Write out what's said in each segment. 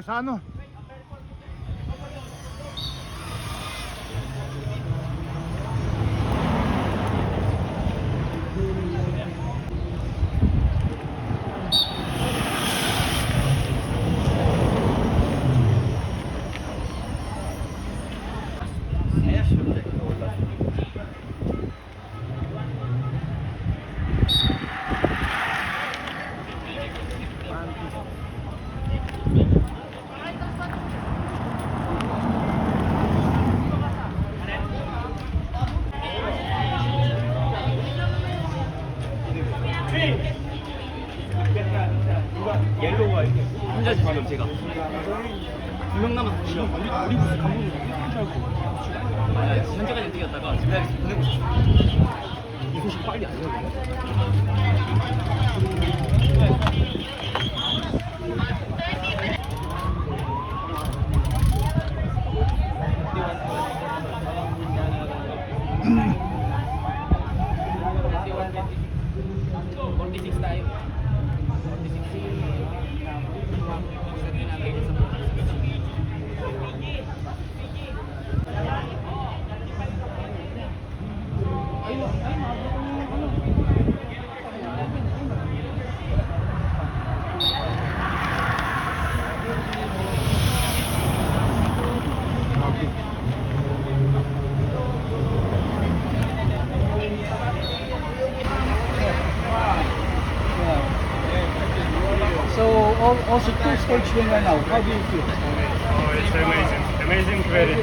Sa ano? 옐로우가 이렇게 혼자 지금 제가 2명 남았거든요. 우리 무슨 감독님 줄 알고 현재까지 움직였다가 집에 보내고 싶어요. 이 소식 빨리 알려요. Also two-stage winner now. How do you feel? Oh, it's amazing. Amazing very.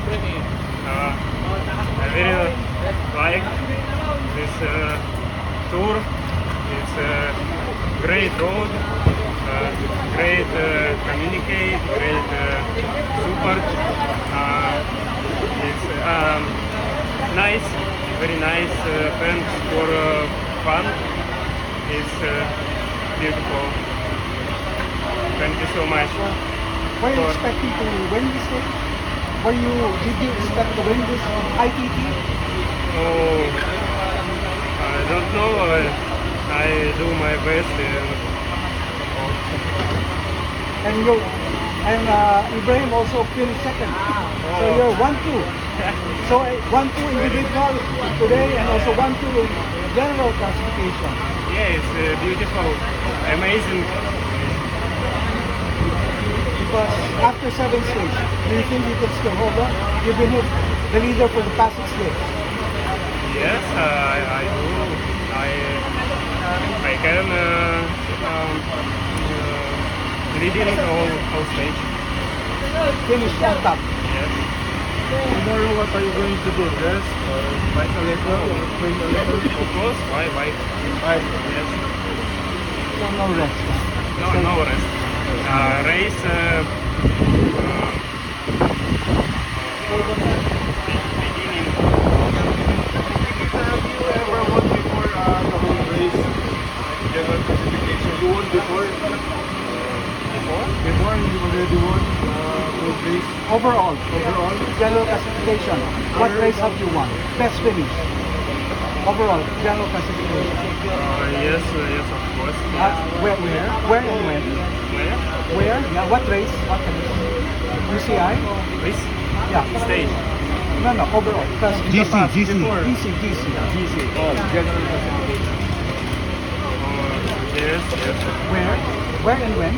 I really like this tour. It's a great road, great communicate, great support. It's nice, very nice fans for fun. It's beautiful. Thank you so much. Were you expecting to win this thing? Did you expect to win this ITT? Oh, I don't know. I do my best. And Ibrahim also finished second. So you're 1-2. So 1-2 individual today and also 1-2 general classification. Yeah, it's beautiful, amazing. Because after 7 stages, do you think you can still hold on? You've been the leader for the past 6 days. Yes, I do. I can leading all stage. Finish on top. Yes. Tomorrow, what are you going to do? Rest or fight a little or train a little? Of course. Why? Fight. Yes. So no rest. No rest. Race. Beginning. Have you ever won before the whole race? General classification. You won before? Before you already won whole race? Overall, general classification. What race have you won? Best finish. Overall, general classification. Yes, of course. Where and when? Where? Where? Yeah, what race? What race? UCI? Race? Yeah. Stage. No, overall. Because in the GC, past- GC. GC. GC. Oh, general classification. Yes. Where and when?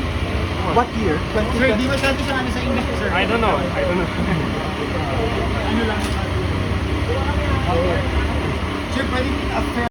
What year? Sir, di 2020. masyado siya ano sa English, sir. I don't know. Ano lang. Sir, pwede after